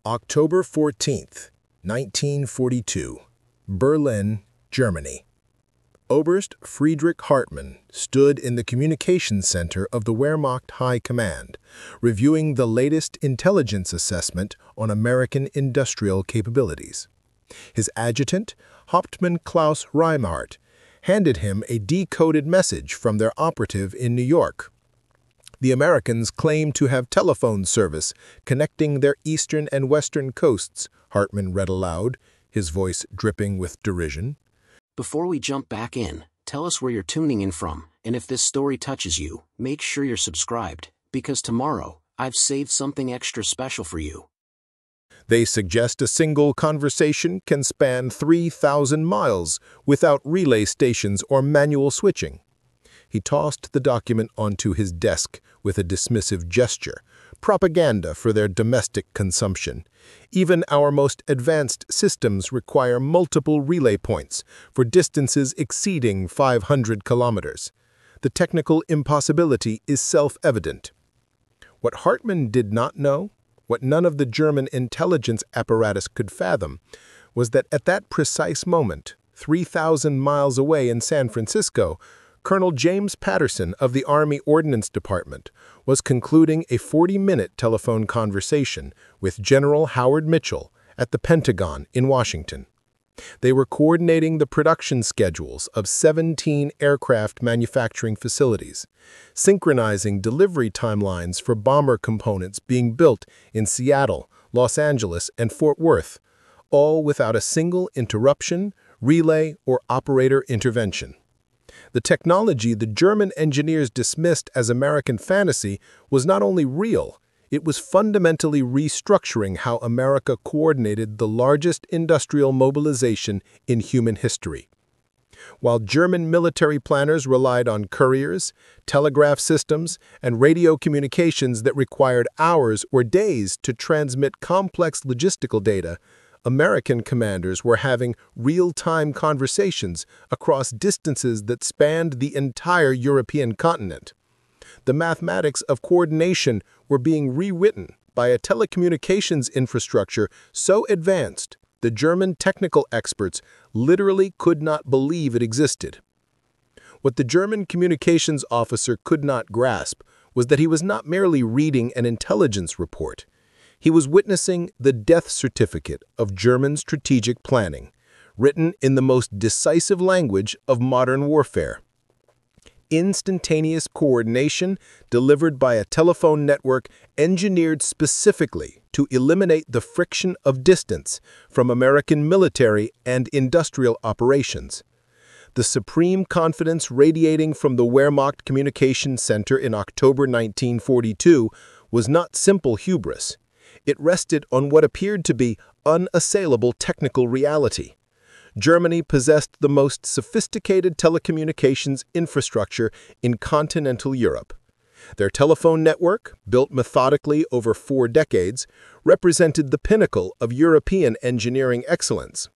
October 14th, 1942, Berlin, Germany. Oberst Friedrich Hartmann stood in the communications center of the Wehrmacht High Command, reviewing the latest intelligence assessment on American industrial capabilities. His adjutant, Hauptmann Klaus Reinhardt, handed him a decoded message from their operative in New York. The Americans claimed to have telephone service connecting their eastern and western coasts, Hartmann read aloud, his voice dripping with derision. Before we jump back in, tell us where you're tuning in from, and if this story touches you, make sure you're subscribed, because tomorrow, I've saved something extra special for you. They suggest a single conversation can span 3,000 miles without relay stations or manual switching. He tossed the document onto his desk with a dismissive gesture. Propaganda for their domestic consumption. Even our most advanced systems require multiple relay points for distances exceeding 500 kilometers. The technical impossibility is self-evident. What Hartmann did not know, what none of the German intelligence apparatus could fathom, was that at that precise moment, 3,000 miles away in San Francisco, Colonel James Patterson of the Army Ordnance Department was concluding a 40-minute telephone conversation with General Howard Mitchell at the Pentagon in Washington. They were coordinating the production schedules of 17 aircraft manufacturing facilities, synchronizing delivery timelines for bomber components being built in Seattle, Los Angeles, and Fort Worth, all without a single interruption, relay, or operator intervention. The technology the German engineers dismissed as American fantasy was not only real, it was fundamentally restructuring how America coordinated the largest industrial mobilization in human history. While German military planners relied on couriers, telegraph systems, and radio communications that required hours or days to transmit complex logistical data, American commanders were having real-time conversations across distances that spanned the entire European continent. The mathematics of coordination were being rewritten by a telecommunications infrastructure so advanced the German technical experts literally could not believe it existed. What the German communications officer could not grasp was that he was not merely reading an intelligence report. He was witnessing the death certificate of German strategic planning, written in the most decisive language of modern warfare. Instantaneous coordination delivered by a telephone network engineered specifically to eliminate the friction of distance from American military and industrial operations. The supreme confidence radiating from the Wehrmacht Communications Center in October 1942 was not simple hubris. It rested on what appeared to be unassailable technical reality. Germany possessed the most sophisticated telecommunications infrastructure in continental Europe. Their telephone network, built methodically over 4 decades, represented the pinnacle of European engineering excellence.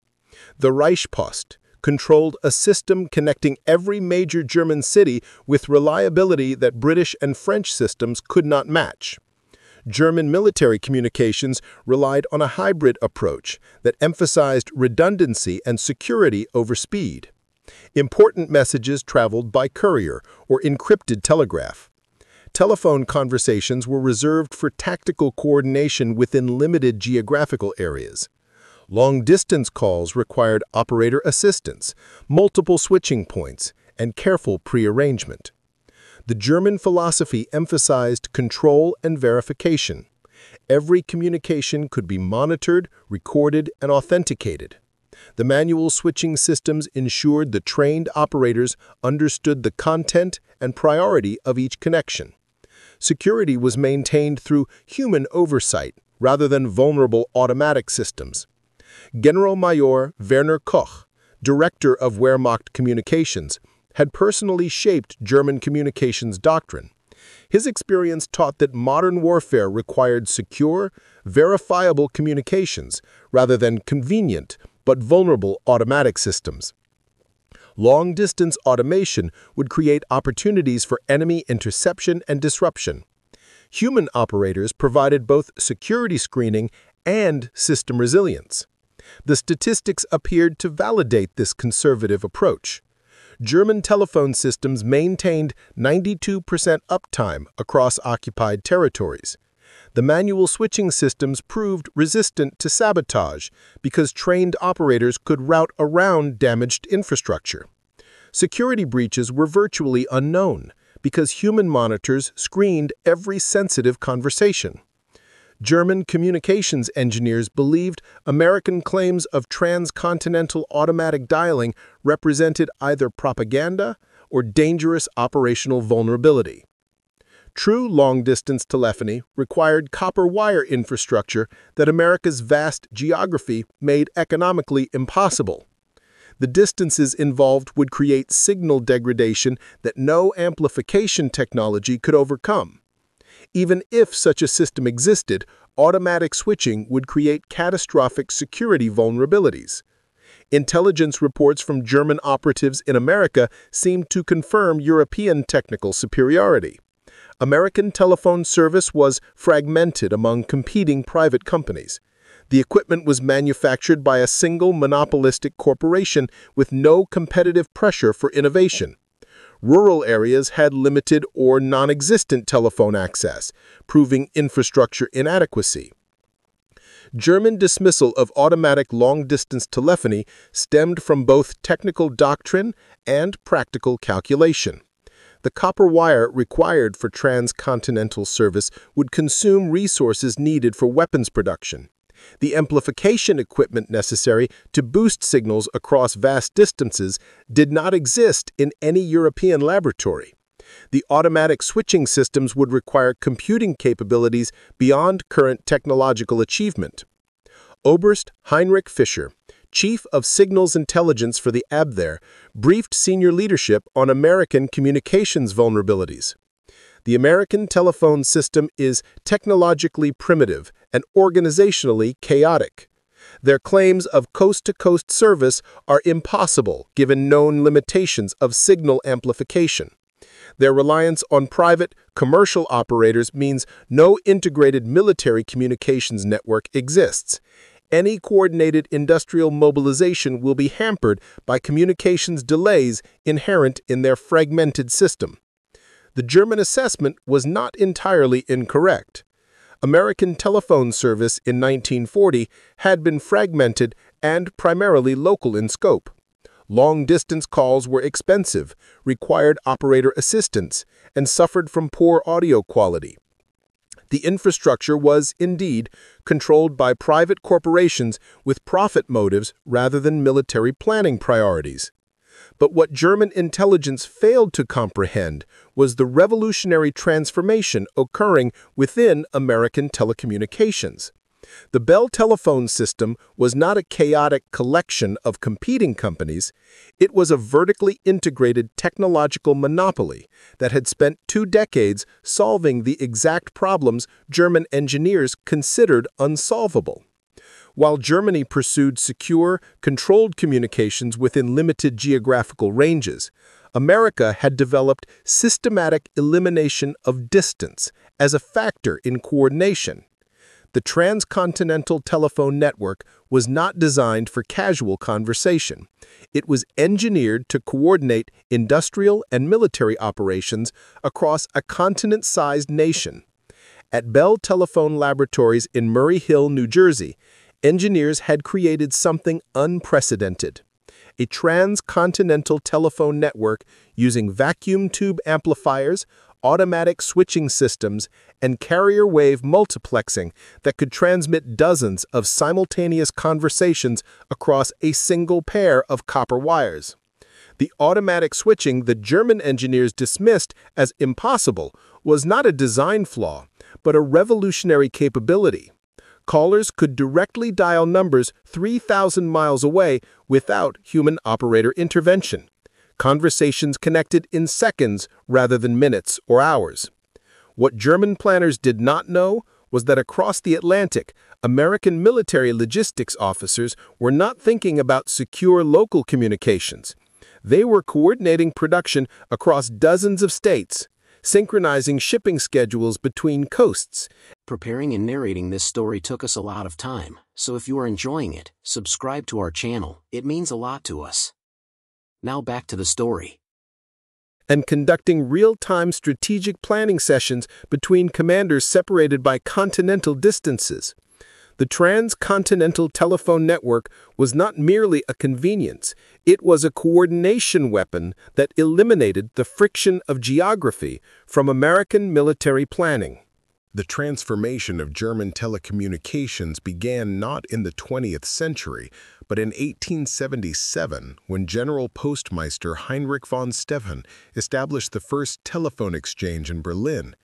The Reichspost controlled a system connecting every major German city with reliability that British and French systems could not match. German military communications relied on a hybrid approach that emphasized redundancy and security over speed. Important messages traveled by courier or encrypted telegraph. Telephone conversations were reserved for tactical coordination within limited geographical areas. Long-distance calls required operator assistance, multiple switching points, and careful prearrangement. The German philosophy emphasized control and verification. Every communication could be monitored, recorded, and authenticated. The manual switching systems ensured the trained operators understood the content and priority of each connection. Security was maintained through human oversight rather than vulnerable automatic systems. Generalmajor Werner Koch, director of Wehrmacht Communications, had personally shaped German communications doctrine. His experience taught that modern warfare required secure, verifiable communications rather than convenient but vulnerable automatic systems. Long-distance automation would create opportunities for enemy interception and disruption. Human operators provided both security screening and system resilience. The statistics appeared to validate this conservative approach. German telephone systems maintained 92% uptime across occupied territories. The manual switching systems proved resistant to sabotage because trained operators could route around damaged infrastructure. Security breaches were virtually unknown because human monitors screened every sensitive conversation. German communications engineers believed American claims of transcontinental automatic dialing represented either propaganda or dangerous operational vulnerability. True long-distance telephony required copper wire infrastructure that America's vast geography made economically impossible. The distances involved would create signal degradation that no amplification technology could overcome. Even if such a system existed, automatic switching would create catastrophic security vulnerabilities. Intelligence reports from German operatives in America seemed to confirm European technical superiority. American telephone service was fragmented among competing private companies. The equipment was manufactured by a single monopolistic corporation with no competitive pressure for innovation. Rural areas had limited or non-existent telephone access, proving infrastructure inadequacy. German dismissal of automatic long-distance telephony stemmed from both technical doctrine and practical calculation. The copper wire required for transcontinental service would consume resources needed for weapons production. The amplification equipment necessary to boost signals across vast distances did not exist in any European laboratory. The automatic switching systems would require computing capabilities beyond current technological achievement. Oberst Heinrich Fischer, Chief of Signals Intelligence for the Abwehr, briefed senior leadership on American communications vulnerabilities. The American telephone system is technologically primitive and organizationally chaotic. Their claims of coast-to-coast service are impossible given known limitations of signal amplification. Their reliance on private, commercial operators means no integrated military communications network exists. Any coordinated industrial mobilization will be hampered by communications delays inherent in their fragmented system. The German assessment was not entirely incorrect. American telephone service in 1940 had been fragmented and primarily local in scope. Long-distance calls were expensive, required operator assistance, and suffered from poor audio quality. The infrastructure was, indeed, controlled by private corporations with profit motives rather than military planning priorities. But what German intelligence failed to comprehend was the revolutionary transformation occurring within American telecommunications. The Bell telephone system was not a chaotic collection of competing companies. It was a vertically integrated technological monopoly that had spent 2 decades solving the exact problems German engineers considered unsolvable. While Germany pursued secure, controlled communications within limited geographical ranges, America had developed systematic elimination of distance as a factor in coordination. The transcontinental telephone network was not designed for casual conversation. It was engineered to coordinate industrial and military operations across a continent-sized nation. At Bell Telephone Laboratories in Murray Hill, New Jersey, engineers had created something unprecedented: a transcontinental telephone network using vacuum tube amplifiers, automatic switching systems, and carrier wave multiplexing that could transmit dozens of simultaneous conversations across a single pair of copper wires. The automatic switching the German engineers dismissed as impossible was not a design flaw, but a revolutionary capability. Callers could directly dial numbers 3,000 miles away without human operator intervention. Conversations connected in seconds rather than minutes or hours. What German planners did not know was that across the Atlantic, American military logistics officers were not thinking about secure local communications. They were coordinating production across dozens of states. synchronizing shipping schedules between coasts. Preparing and narrating this story took us a lot of time, so if you are enjoying it, subscribe to our channel, it means a lot to us. Now back to the story. And conducting real-time strategic planning sessions between commanders separated by continental distances. The transcontinental telephone network was not merely a convenience, it was a coordination weapon that eliminated the friction of geography from American military planning. The transformation of German telecommunications began not in the 20th century, but in 1877, when General Postmeister Heinrich von Steuben established the first telephone exchange in Berlin.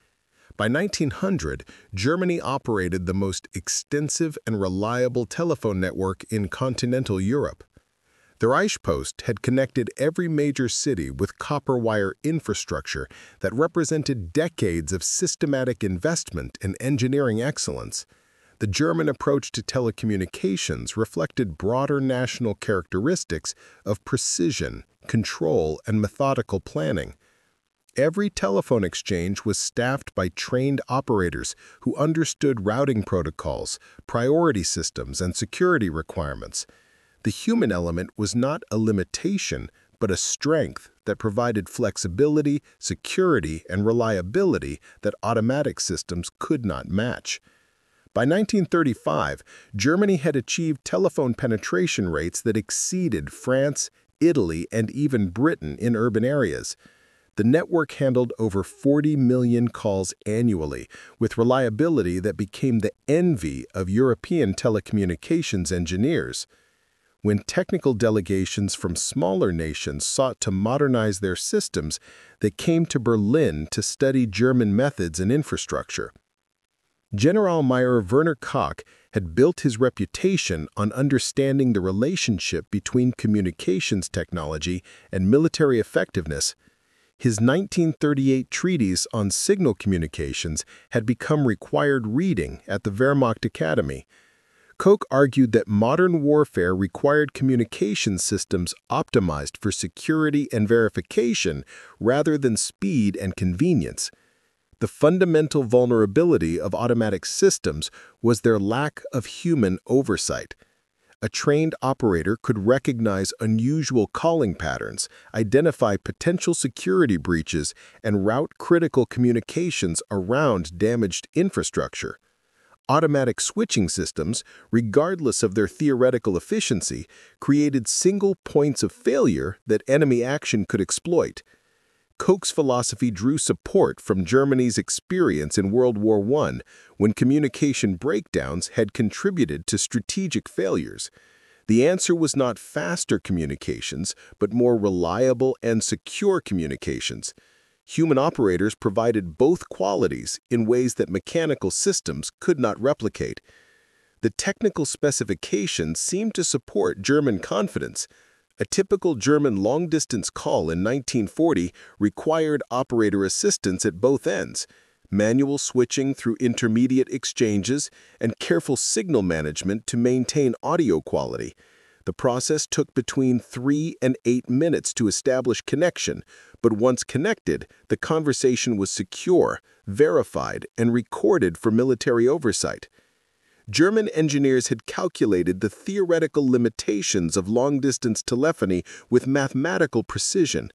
By 1900, Germany operated the most extensive and reliable telephone network in continental Europe. The Reichspost had connected every major city with copper wire infrastructure that represented decades of systematic investment and engineering excellence. The German approach to telecommunications reflected broader national characteristics of precision, control, and methodical planning. Every telephone exchange was staffed by trained operators who understood routing protocols, priority systems, and security requirements. The human element was not a limitation, but a strength that provided flexibility, security, and reliability that automatic systems could not match. By 1935, Germany had achieved telephone penetration rates that exceeded France, Italy, and even Britain in urban areas. The network handled over 40 million calls annually, with reliability that became the envy of European telecommunications engineers. When technical delegations from smaller nations sought to modernize their systems, they came to Berlin to study German methods and infrastructure. Generalmajor Werner Koch had built his reputation on understanding the relationship between communications technology and military effectiveness. His 1938 treatise on signal communications had become required reading at the Wehrmacht Academy. Koch argued that modern warfare required communication systems optimized for security and verification rather than speed and convenience. The fundamental vulnerability of automatic systems was their lack of human oversight. A trained operator could recognize unusual calling patterns, identify potential security breaches, and route critical communications around damaged infrastructure. Automatic switching systems, regardless of their theoretical efficiency, created single points of failure that enemy action could exploit. Koch's philosophy drew support from Germany's experience in World War I, when communication breakdowns had contributed to strategic failures. The answer was not faster communications, but more reliable and secure communications. Human operators provided both qualities in ways that mechanical systems could not replicate. The technical specifications seemed to support German confidence. A typical German long-distance call in 1940 required operator assistance at both ends, manual switching through intermediate exchanges, and careful signal management to maintain audio quality. The process took between 3 and 8 minutes to establish connection, but once connected, the conversation was secure, verified, and recorded for military oversight. German engineers had calculated the theoretical limitations of long-distance telephony with mathematical precision.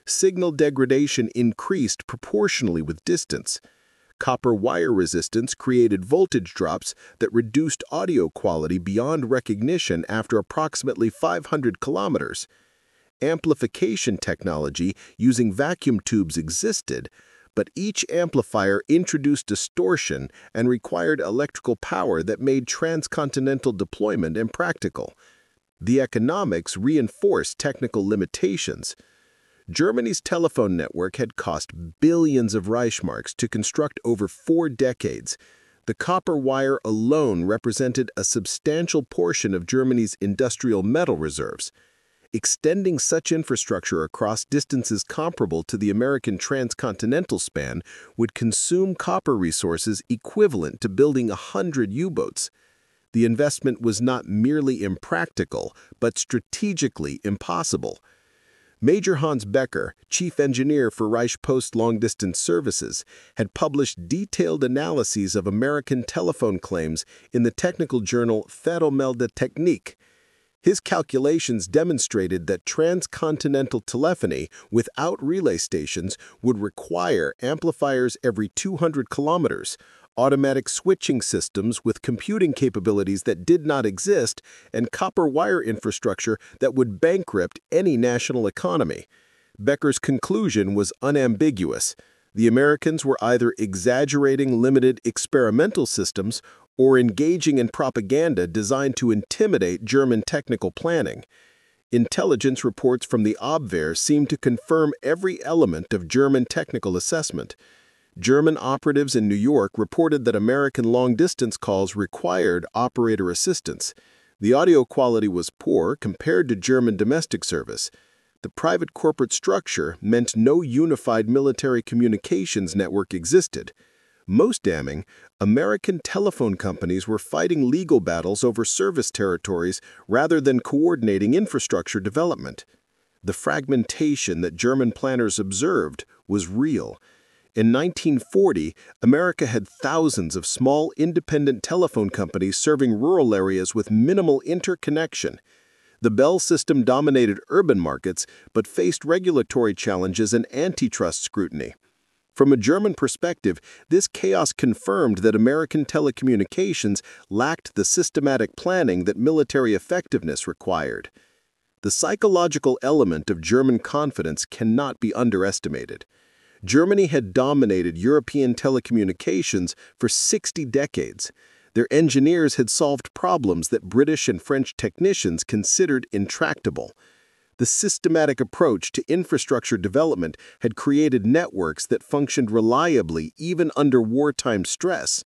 Signal degradation increased proportionally with distance. Copper wire resistance created voltage drops that reduced audio quality beyond recognition after approximately 500 kilometers. Amplification technology using vacuum tubes existed, but each amplifier introduced distortion and required electrical power that made transcontinental deployment impractical. The economics reinforced technical limitations. Germany's telephone network had cost billions of Reichsmarks to construct over 4 decades. The copper wire alone represented a substantial portion of Germany's industrial metal reserves. Extending such infrastructure across distances comparable to the American transcontinental span would consume copper resources equivalent to building 100 U-boats. The investment was not merely impractical, but strategically impossible. Major Hans Becker, chief engineer for Reich Post long-distance services, had published detailed analyses of American telephone claims in the technical journal Federmelde Technik. His calculations demonstrated that transcontinental telephony without relay stations would require amplifiers every 200 kilometers, automatic switching systems with computing capabilities that did not exist, and copper wire infrastructure that would bankrupt any national economy. Becker's conclusion was unambiguous. The Americans were either exaggerating limited experimental systems or engaging in propaganda designed to intimidate German technical planning. Intelligence reports from the Abwehr seemed to confirm every element of German technical assessment. German operatives in New York reported that American long-distance calls required operator assistance. The audio quality was poor compared to German domestic service. The private corporate structure meant no unified military communications network existed. Most damning, American telephone companies were fighting legal battles over service territories rather than coordinating infrastructure development. The fragmentation that German planners observed was real. In 1940, America had thousands of small independent telephone companies serving rural areas with minimal interconnection. The Bell system dominated urban markets but faced regulatory challenges and antitrust scrutiny. From a German perspective, this chaos confirmed that American telecommunications lacked the systematic planning that military effectiveness required. The psychological element of German confidence cannot be underestimated. Germany had dominated European telecommunications for 60 decades. Their engineers had solved problems that British and French technicians considered intractable. The systematic approach to infrastructure development had created networks that functioned reliably even under wartime stress.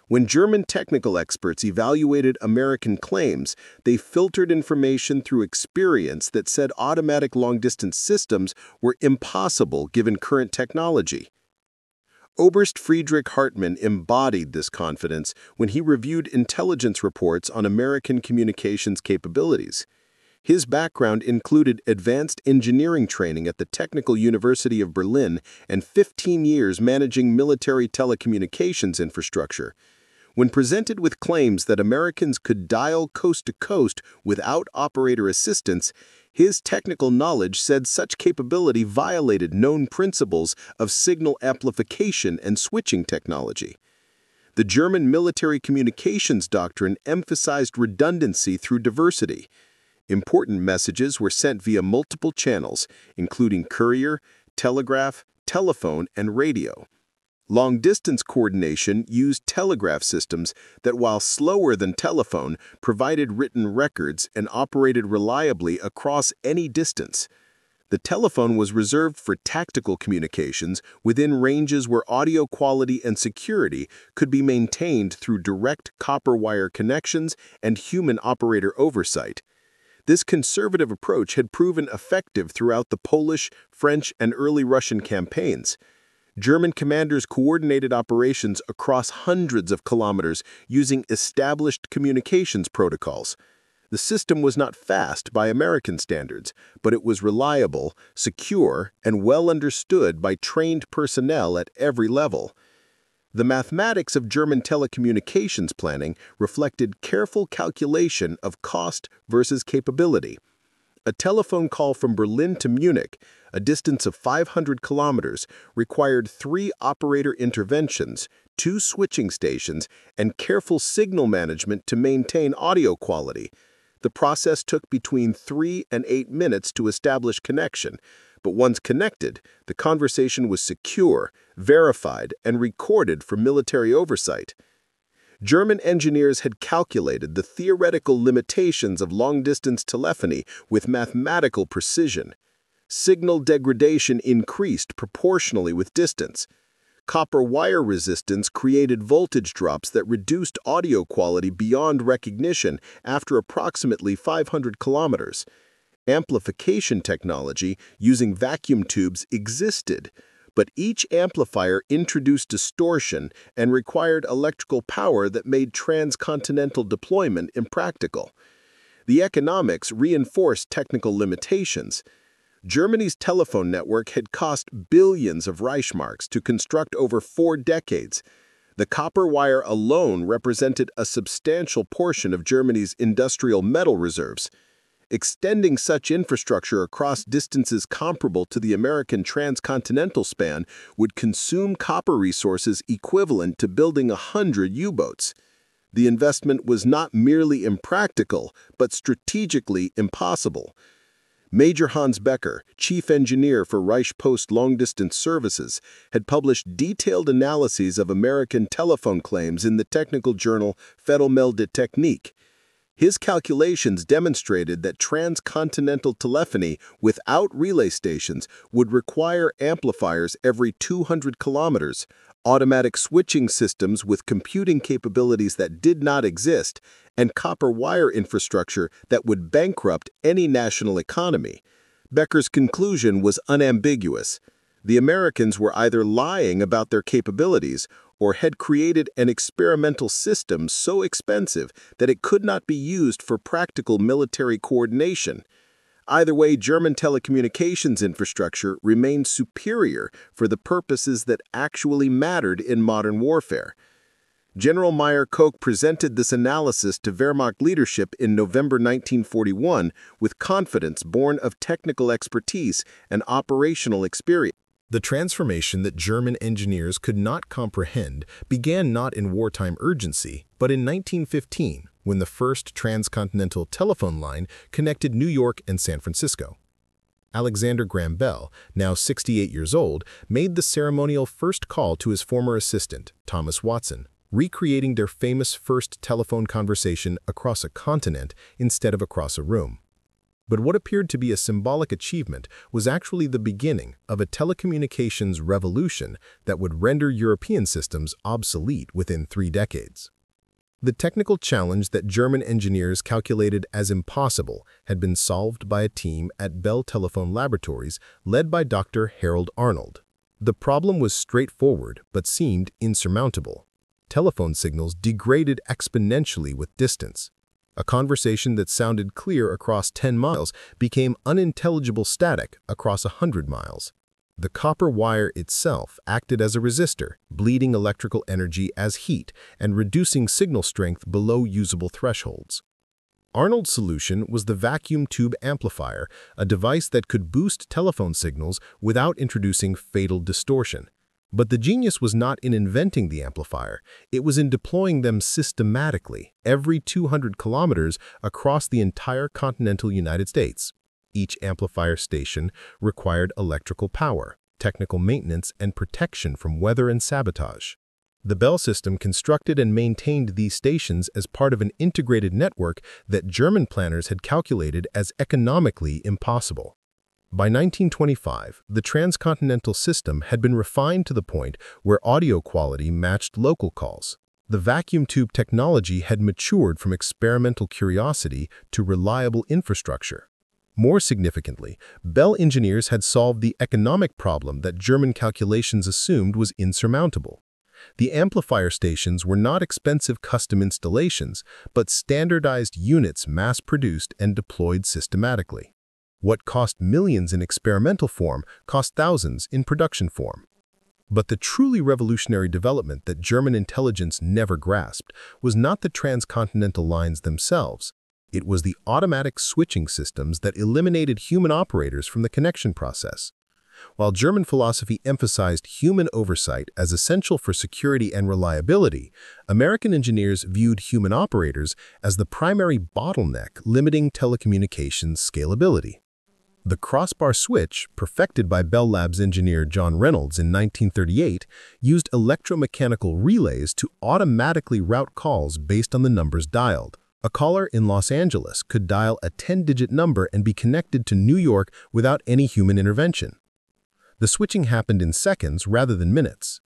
When German technical experts evaluated American claims, they filtered information through experience that said automatic long-distance systems were impossible given current technology. Oberst Friedrich Hartmann embodied this confidence when he reviewed intelligence reports on American communications capabilities. His background included advanced engineering training at the Technical University of Berlin and 15 years managing military telecommunications infrastructure. When presented with claims that Americans could dial coast to coast without operator assistance, his technical knowledge said such capability violated known principles of signal amplification and switching technology. The German military communications doctrine emphasized redundancy through diversity. Important messages were sent via multiple channels, including courier, telegraph, telephone, and radio. Long-distance coordination used telegraph systems that, while slower than telephone, provided written records and operated reliably across any distance. The telephone was reserved for tactical communications within ranges where audio quality and security could be maintained through direct copper wire connections and human operator oversight. This conservative approach had proven effective throughout the Polish, French, and early Russian campaigns. German commanders coordinated operations across hundreds of kilometers using established communications protocols. The system was not fast by American standards, but it was reliable, secure, and well understood by trained personnel at every level. The mathematics of German telecommunications planning reflected careful calculation of cost versus capability. A telephone call from Berlin to Munich, a distance of 500 kilometers, required 3 operator interventions, 2 switching stations, and careful signal management to maintain audio quality. The process took between 3 and 8 minutes to establish connection, but once connected, the conversation was secure, verified, and recorded for military oversight. German engineers had calculated the theoretical limitations of long-distance telephony with mathematical precision. Signal degradation increased proportionally with distance. Copper wire resistance created voltage drops that reduced audio quality beyond recognition after approximately 500 kilometers. Amplification technology using vacuum tubes existed, but each amplifier introduced distortion and required electrical power that made transcontinental deployment impractical. The economics reinforced technical limitations. Germany's telephone network had cost billions of Reichsmarks to construct over 4 decades. The copper wire alone represented a substantial portion of Germany's industrial metal reserves. Extending such infrastructure across distances comparable to the American transcontinental span would consume copper resources equivalent to building 100 U-boats. The investment was not merely impractical, but strategically impossible. Major Hans Becker, chief engineer for Reich Post long-distance services, had published detailed analyses of American telephone claims in the technical journal Federmelde Technik. His calculations demonstrated that transcontinental telephony without relay stations would require amplifiers every 200 kilometers, automatic switching systems with computing capabilities that did not exist, and copper wire infrastructure that would bankrupt any national economy. Becker's conclusion was unambiguous. The Americans were either lying about their capabilities or had created an experimental system so expensive that it could not be used for practical military coordination. Either way, German telecommunications infrastructure remained superior for the purposes that actually mattered in modern warfare. General Meyer Koch presented this analysis to Wehrmacht leadership in November 1941 with confidence born of technical expertise and operational experience. The transformation that German engineers could not comprehend began not in wartime urgency, but in 1915, when the first transcontinental telephone line connected New York and San Francisco. Alexander Graham Bell, now 68 years old, made the ceremonial first call to his former assistant, Thomas Watson, recreating their famous first telephone conversation across a continent instead of across a room. But what appeared to be a symbolic achievement was actually the beginning of a telecommunications revolution that would render European systems obsolete within 3 decades. The technical challenge that German engineers calculated as impossible had been solved by a team at Bell Telephone Laboratories led by Dr. Harold Arnold. The problem was straightforward but seemed insurmountable. Telephone signals degraded exponentially with distance. A conversation that sounded clear across 10 miles became unintelligible static across 100 miles. The copper wire itself acted as a resistor, bleeding electrical energy as heat and reducing signal strength below usable thresholds. Arnold's solution was the vacuum tube amplifier, a device that could boost telephone signals without introducing fatal distortion. But the genius was not in inventing the amplifier, it was in deploying them systematically, every 200 kilometers across the entire continental United States. Each amplifier station required electrical power, technical maintenance, and protection from weather and sabotage. The Bell system constructed and maintained these stations as part of an integrated network that German planners had calculated as economically impossible. By 1925, the transcontinental system had been refined to the point where audio quality matched local calls. The vacuum tube technology had matured from experimental curiosity to reliable infrastructure. More significantly, Bell engineers had solved the economic problem that German calculations assumed was insurmountable. The amplifier stations were not expensive custom installations, but standardized units mass-produced and deployed systematically. What cost millions in experimental form cost thousands in production form. But the truly revolutionary development that German intelligence never grasped was not the transcontinental lines themselves. It was the automatic switching systems that eliminated human operators from the connection process. While German philosophy emphasized human oversight as essential for security and reliability, American engineers viewed human operators as the primary bottleneck limiting telecommunications scalability. The crossbar switch, perfected by Bell Labs engineer John Reynolds in 1938, used electromechanical relays to automatically route calls based on the numbers dialed. A caller in Los Angeles could dial a 10-digit number and be connected to New York without any human intervention. The switching happened in seconds rather than minutes.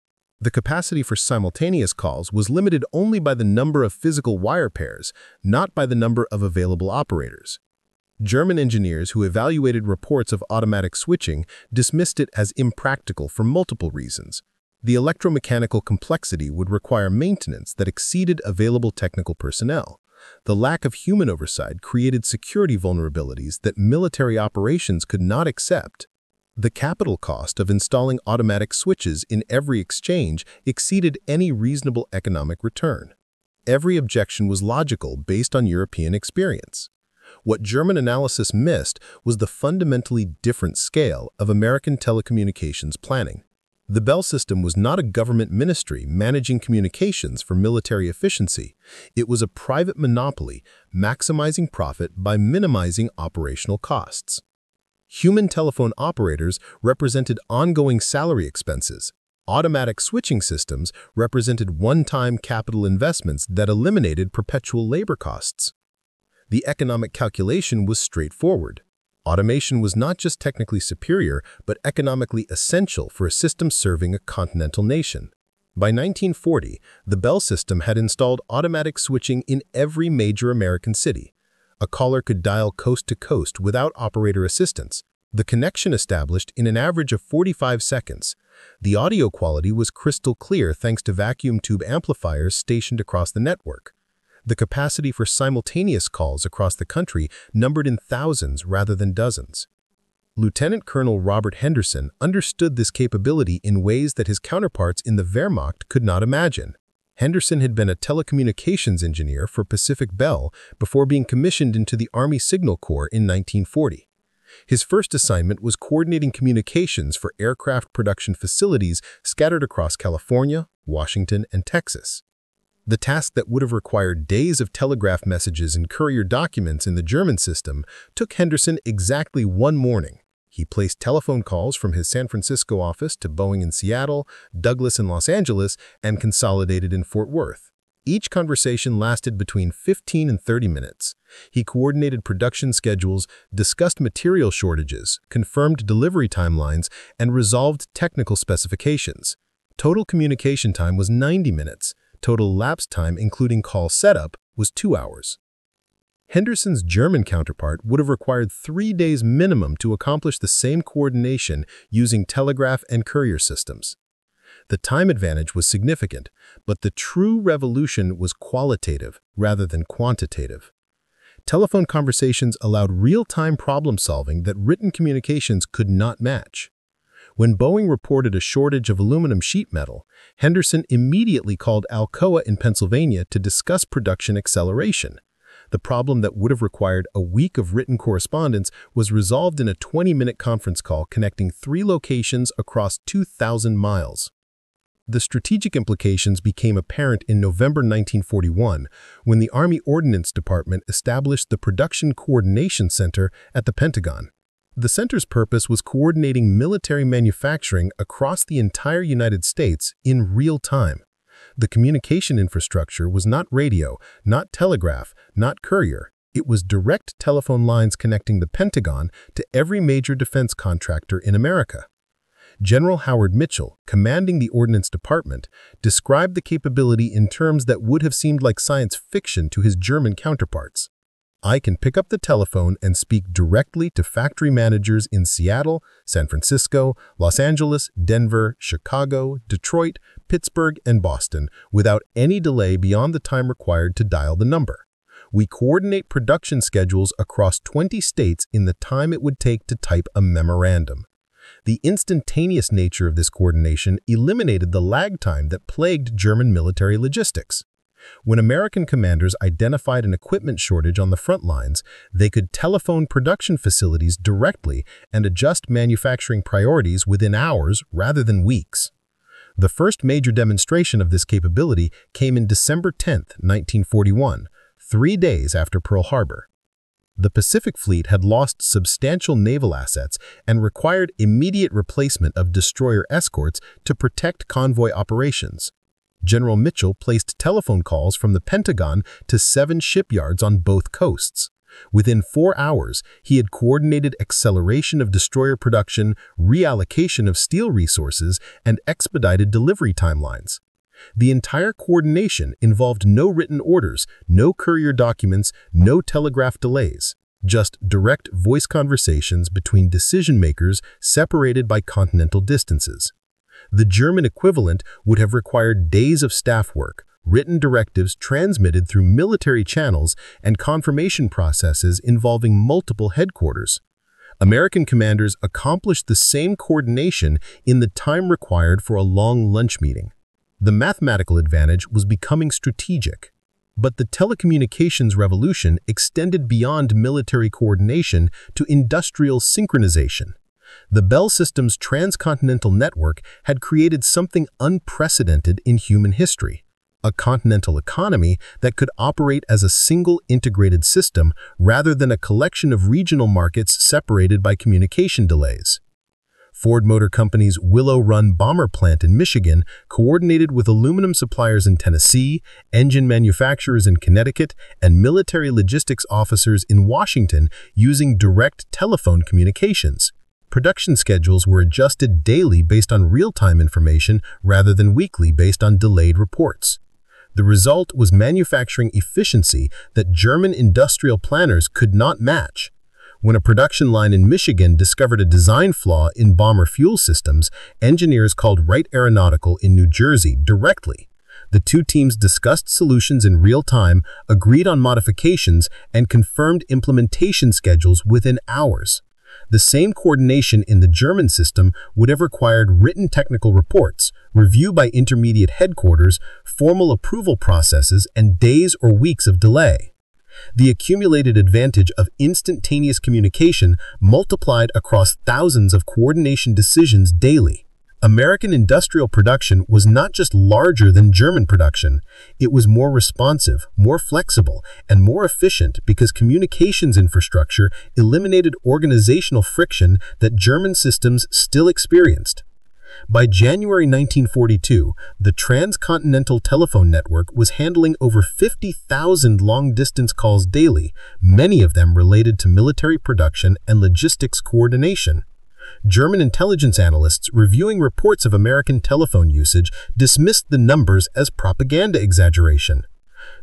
The capacity for simultaneous calls was limited only by the number of physical wire pairs, not by the number of available operators. German engineers who evaluated reports of automatic switching dismissed it as impractical for multiple reasons. The electromechanical complexity would require maintenance that exceeded available technical personnel. The lack of human oversight created security vulnerabilities that military operations could not accept. The capital cost of installing automatic switches in every exchange exceeded any reasonable economic return. Every objection was logical based on European experience. What German analysis missed was the fundamentally different scale of American telecommunications planning. The Bell system was not a government ministry managing communications for military efficiency. It was a private monopoly maximizing profit by minimizing operational costs. Human telephone operators represented ongoing salary expenses. Automatic switching systems represented one-time capital investments that eliminated perpetual labor costs. The economic calculation was straightforward. Automation was not just technically superior, but economically essential for a system serving a continental nation. By 1940, the Bell system had installed automatic switching in every major American city. A caller could dial coast to coast without operator assistance. The connection established in an average of 45 seconds. The audio quality was crystal clear thanks to vacuum tube amplifiers stationed across the network. The capacity for simultaneous calls across the country numbered in thousands rather than dozens. Lieutenant Colonel Robert Henderson understood this capability in ways that his counterparts in the Wehrmacht could not imagine. Henderson had been a telecommunications engineer for Pacific Bell before being commissioned into the Army Signal Corps in 1940. His first assignment was coordinating communications for aircraft production facilities scattered across California, Washington, and Texas. The task that would have required days of telegraph messages and courier documents in the German system took Henderson exactly one morning. He placed telephone calls from his San Francisco office to Boeing in Seattle, Douglas in Los Angeles, and Consolidated in Fort Worth. Each conversation lasted between 15 and 30 minutes. He coordinated production schedules, discussed material shortages, confirmed delivery timelines, and resolved technical specifications. Total communication time was 90 minutes. Total elapsed time, including call setup, was 2 hours. Henderson's German counterpart would have required 3 days minimum to accomplish the same coordination using telegraph and courier systems. The time advantage was significant, but the true revolution was qualitative rather than quantitative. Telephone conversations allowed real-time problem-solving that written communications could not match. When Boeing reported a shortage of aluminum sheet metal, Henderson immediately called Alcoa in Pennsylvania to discuss production acceleration. The problem that would have required a week of written correspondence was resolved in a 20-minute conference call connecting 3 locations across 2,000 miles. The strategic implications became apparent in November 1941 when the Army Ordnance Department established the Production Coordination Center at the Pentagon. The center's purpose was coordinating military manufacturing across the entire United States in real time. The communication infrastructure was not radio, not telegraph, not courier. It was direct telephone lines connecting the Pentagon to every major defense contractor in America. General Howard Mitchell, commanding the Ordnance Department, described the capability in terms that would have seemed like science fiction to his German counterparts. I can pick up the telephone and speak directly to factory managers in Seattle, San Francisco, Los Angeles, Denver, Chicago, Detroit, Pittsburgh, and Boston without any delay beyond the time required to dial the number. We coordinate production schedules across 20 states in the time it would take to type a memorandum. The instantaneous nature of this coordination eliminated the lag time that plagued German military logistics. When American commanders identified an equipment shortage on the front lines, they could telephone production facilities directly and adjust manufacturing priorities within hours rather than weeks. The first major demonstration of this capability came in December 10, 1941, 3 days after Pearl Harbor. The Pacific Fleet had lost substantial naval assets and required immediate replacement of destroyer escorts to protect convoy operations. General Mitchell placed telephone calls from the Pentagon to 7 shipyards on both coasts. Within 4 hours, he had coordinated acceleration of destroyer production, reallocation of steel resources, and expedited delivery timelines. The entire coordination involved no written orders, no courier documents, no telegraph delays, just direct voice conversations between decision-makers separated by continental distances. The German equivalent would have required days of staff work, written directives transmitted through military channels and confirmation processes involving multiple headquarters. American commanders accomplished the same coordination in the time required for a long lunch meeting. The mathematical advantage was becoming strategic. But the telecommunications revolution extended beyond military coordination to industrial synchronization. The Bell System's transcontinental network had created something unprecedented in human history: a continental economy that could operate as a single integrated system rather than a collection of regional markets separated by communication delays. Ford Motor Company's Willow Run bomber plant in Michigan coordinated with aluminum suppliers in Tennessee, engine manufacturers in Connecticut, and military logistics officers in Washington using direct telephone communications. Production schedules were adjusted daily based on real-time information rather than weekly based on delayed reports. The result was manufacturing efficiency that German industrial planners could not match. When a production line in Michigan discovered a design flaw in bomber fuel systems, engineers called Wright Aeronautical in New Jersey directly. The two teams discussed solutions in real time, agreed on modifications, and confirmed implementation schedules within hours. The same coordination in the German system would have required written technical reports, review by intermediate headquarters, formal approval processes, and days or weeks of delay. The accumulated advantage of instantaneous communication multiplied across thousands of coordination decisions daily. American industrial production was not just larger than German production, it was more responsive, more flexible, and more efficient because communications infrastructure eliminated organizational friction that German systems still experienced. By January 1942, the transcontinental telephone network was handling over 50,000 long-distance calls daily, many of them related to military production and logistics coordination. German intelligence analysts reviewing reports of American telephone usage dismissed the numbers as propaganda exaggeration.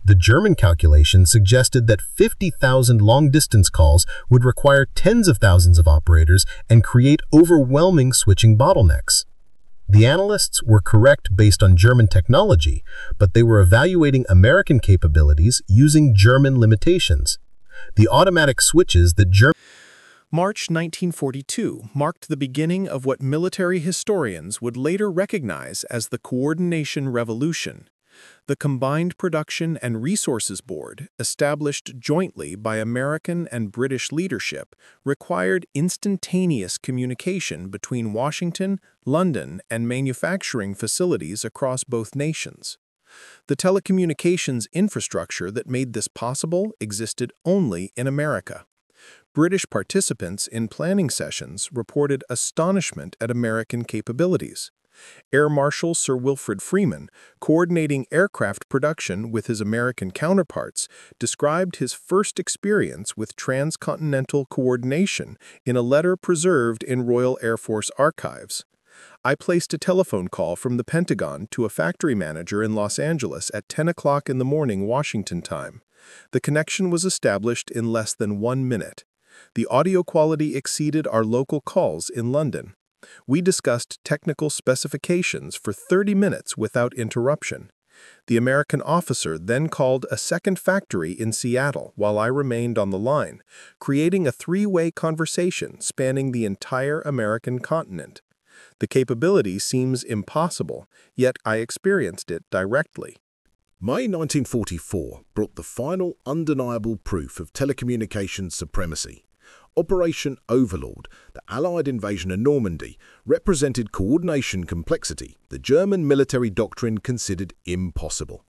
The German calculation suggested that 50,000 long-distance calls would require tens of thousands of operators and create overwhelming switching bottlenecks. The analysts were correct based on German technology, but they were evaluating American capabilities using German limitations. The automatic switches that March 1942 marked the beginning of what military historians would later recognize as the Coordination Revolution. The Combined Production and Resources Board, established jointly by American and British leadership, required instantaneous communication between Washington, London, and manufacturing facilities across both nations. The telecommunications infrastructure that made this possible existed only in America. British participants in planning sessions reported astonishment at American capabilities. Air Marshal Sir Wilfrid Freeman, coordinating aircraft production with his American counterparts, described his first experience with transcontinental coordination in a letter preserved in Royal Air Force archives. I placed a telephone call from the Pentagon to a factory manager in Los Angeles at 10 o'clock in the morning Washington time. The connection was established in less than 1 minute. The audio quality exceeded our local calls in London. We discussed technical specifications for 30 minutes without interruption. The American officer then called a second factory in Seattle while I remained on the line, creating a three-way conversation spanning the entire American continent. The capability seems impossible, yet I experienced it directly. May 1944 brought the final undeniable proof of telecommunications supremacy. Operation Overlord, the Allied invasion of Normandy, represented coordination complexity the German military doctrine considered impossible.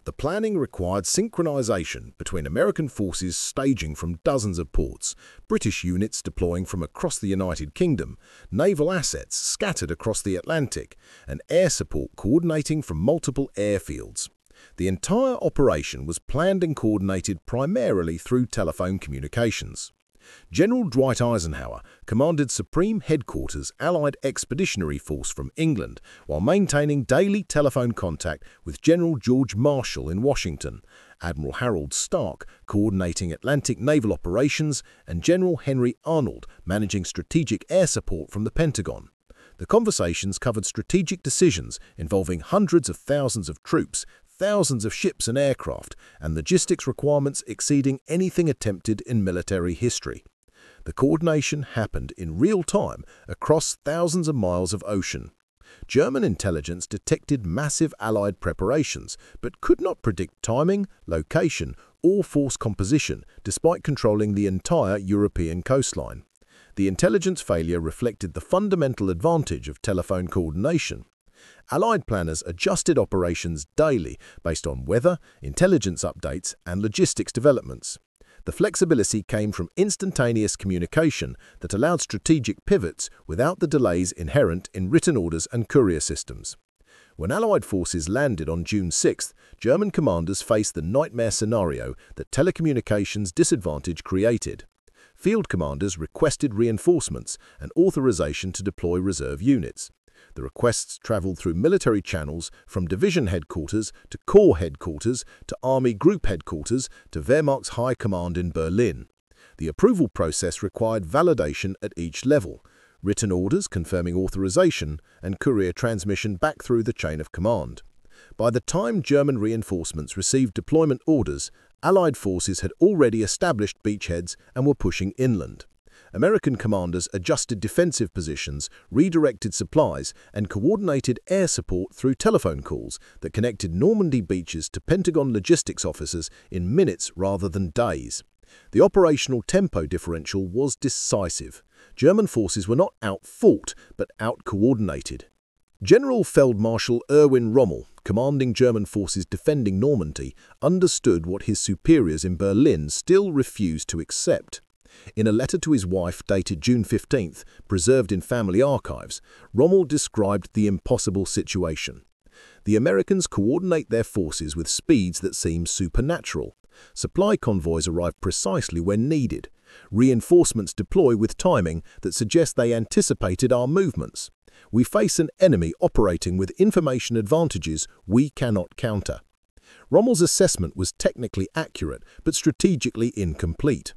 The planning required synchronization between American forces staging from dozens of ports, British units deploying from across the United Kingdom, naval assets scattered across the Atlantic, and air support coordinating from multiple airfields. The entire operation was planned and coordinated primarily through telephone communications. General Dwight Eisenhower commanded Supreme Headquarters Allied Expeditionary Force from England while maintaining daily telephone contact with General George Marshall in Washington, Admiral Harold Stark coordinating Atlantic naval operations, and General Henry Arnold managing strategic air support from the Pentagon. The conversations covered strategic decisions involving hundreds of thousands of troops, thousands of ships and aircraft, and logistics requirements exceeding anything attempted in military history. The coordination happened in real time across thousands of miles of ocean. German intelligence detected massive Allied preparations, but could not predict timing, location, or force composition, despite controlling the entire European coastline. The intelligence failure reflected the fundamental advantage of telephone coordination. Allied planners adjusted operations daily based on weather, intelligence updates, and logistics developments. The flexibility came from instantaneous communication that allowed strategic pivots without the delays inherent in written orders and courier systems. When Allied forces landed on June 6, German commanders faced the nightmare scenario that telecommunications disadvantage created. Field commanders requested reinforcements and authorization to deploy reserve units. The requests traveled through military channels from division headquarters to corps headquarters to army group headquarters to Wehrmacht High Command in Berlin. The approval process required validation at each level, written orders confirming authorization, and courier transmission back through the chain of command. By the time German reinforcements received deployment orders, Allied forces had already established beachheads and were pushing inland. American commanders adjusted defensive positions, redirected supplies, and coordinated air support through telephone calls that connected Normandy beaches to Pentagon logistics officers in minutes rather than days. The operational tempo differential was decisive. German forces were not out-fought, but out-coordinated. General Feldmarschall Erwin Rommel, commanding German forces defending Normandy, understood what his superiors in Berlin still refused to accept. In a letter to his wife dated June 15th, preserved in family archives, Rommel described the impossible situation. The Americans coordinate their forces with speeds that seem supernatural. Supply convoys arrive precisely when needed. Reinforcements deploy with timing that suggests they anticipated our movements. We face an enemy operating with information advantages we cannot counter. Rommel's assessment was technically accurate, but strategically incomplete.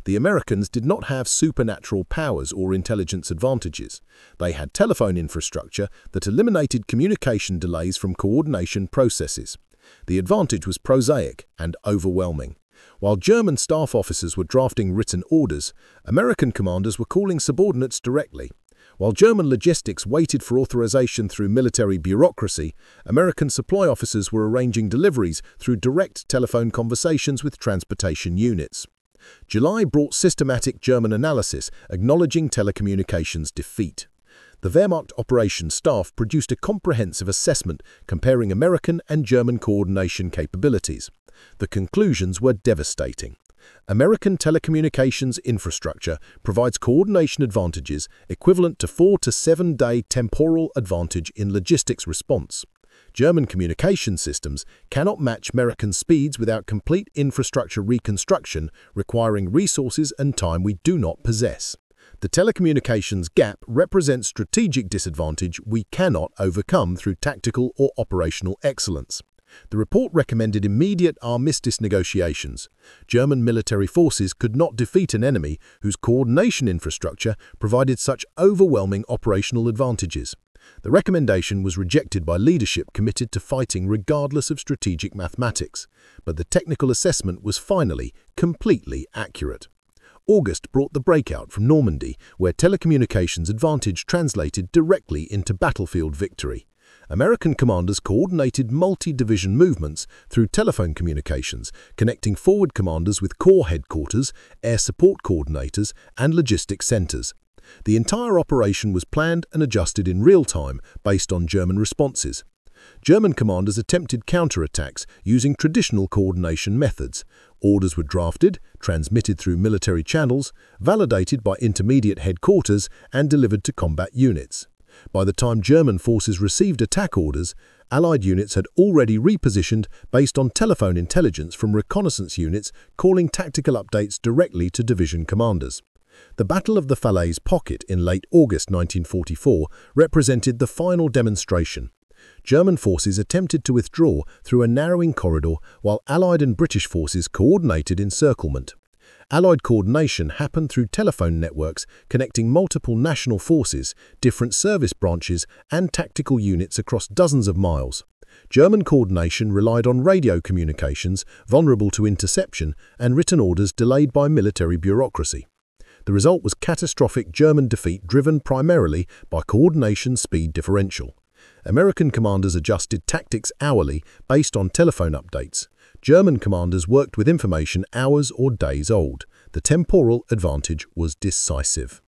The Americans did not have supernatural powers or intelligence advantages. They had telephone infrastructure that eliminated communication delays from coordination processes. The advantage was prosaic and overwhelming. While German staff officers were drafting written orders, American commanders were calling subordinates directly. While German logistics waited for authorization through military bureaucracy, American supply officers were arranging deliveries through direct telephone conversations with transportation units. July brought systematic German analysis acknowledging telecommunications defeat. The Wehrmacht operations staff produced a comprehensive assessment comparing American and German coordination capabilities. The conclusions were devastating. American telecommunications infrastructure provides coordination advantages equivalent to 4 to 7 day temporal advantage in logistics response. German communication systems cannot match American speeds without complete infrastructure reconstruction, requiring resources and time we do not possess. The telecommunications gap represents strategic disadvantage we cannot overcome through tactical or operational excellence. The report recommended immediate armistice negotiations. German military forces could not defeat an enemy whose coordination infrastructure provided such overwhelming operational advantages. The recommendation was rejected by leadership committed to fighting regardless of strategic mathematics, but the technical assessment was finally completely accurate. August brought the breakout from Normandy, where telecommunications advantage translated directly into battlefield victory. American commanders coordinated multi-division movements through telephone communications, connecting forward commanders with corps headquarters, air support coordinators, and logistics centers. The entire operation was planned and adjusted in real time based on German responses. German commanders attempted counterattacks using traditional coordination methods. Orders were drafted, transmitted through military channels, validated by intermediate headquarters, and delivered to combat units. By the time German forces received attack orders, Allied units had already repositioned based on telephone intelligence from reconnaissance units calling tactical updates directly to division commanders. The Battle of the Falaise Pocket in late August 1944 represented the final demonstration. German forces attempted to withdraw through a narrowing corridor while Allied and British forces coordinated encirclement. Allied coordination happened through telephone networks connecting multiple national forces, different service branches, and tactical units across dozens of miles. German coordination relied on radio communications, vulnerable to interception, and written orders delayed by military bureaucracy. The result was catastrophic German defeat driven primarily by coordination speed differential. American commanders adjusted tactics hourly based on telephone updates. German commanders worked with information hours or days old. The temporal advantage was decisive.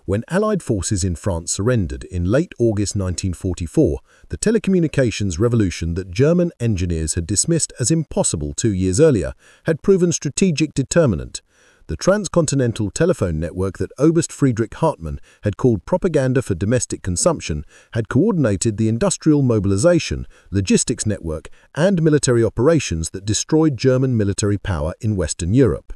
When Allied forces in France surrendered in late August 1944, the telecommunications revolution that German engineers had dismissed as impossible 2 years earlier had proven strategic determinant. The transcontinental telephone network that Oberst Friedrich Hartmann had called propaganda for domestic consumption had coordinated the industrial mobilization, logistics network, and military operations that destroyed German military power in Western Europe.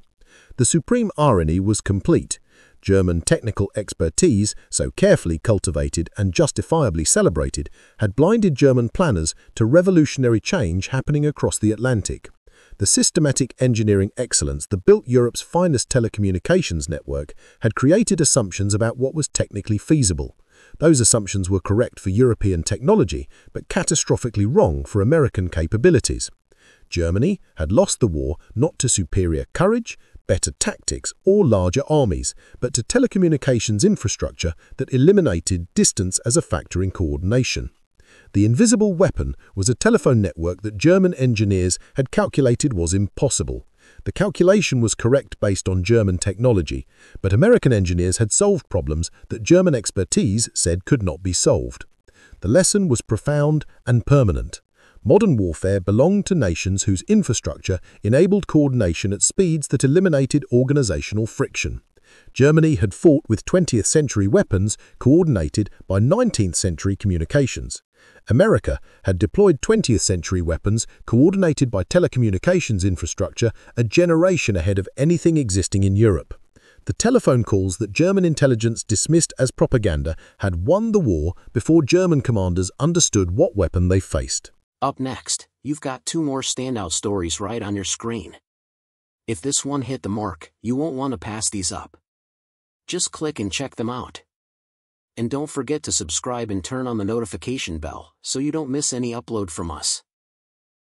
The supreme irony was complete. German technical expertise, so carefully cultivated and justifiably celebrated, had blinded German planners to revolutionary change happening across the Atlantic. The systematic engineering excellence that built Europe's finest telecommunications network had created assumptions about what was technically feasible. Those assumptions were correct for European technology, but catastrophically wrong for American capabilities. Germany had lost the war not to superior courage, better tactics, or larger armies, but to telecommunications infrastructure that eliminated distance as a factor in coordination. The invisible weapon was a telephone network that German engineers had calculated was impossible. The calculation was correct based on German technology, but American engineers had solved problems that German expertise said could not be solved. The lesson was profound and permanent. Modern warfare belonged to nations whose infrastructure enabled coordination at speeds that eliminated organizational friction. Germany had fought with 20th century weapons coordinated by 19th century communications. America had deployed 20th century weapons coordinated by telecommunications infrastructure a generation ahead of anything existing in Europe. The telephone calls that German intelligence dismissed as propaganda had won the war before German commanders understood what weapon they faced. Up next, you've got 2 more standout stories right on your screen. If this one hit the mark, you won't want to pass these up. Just click and check them out. And don't forget to subscribe and turn on the notification bell so you don't miss any upload from us.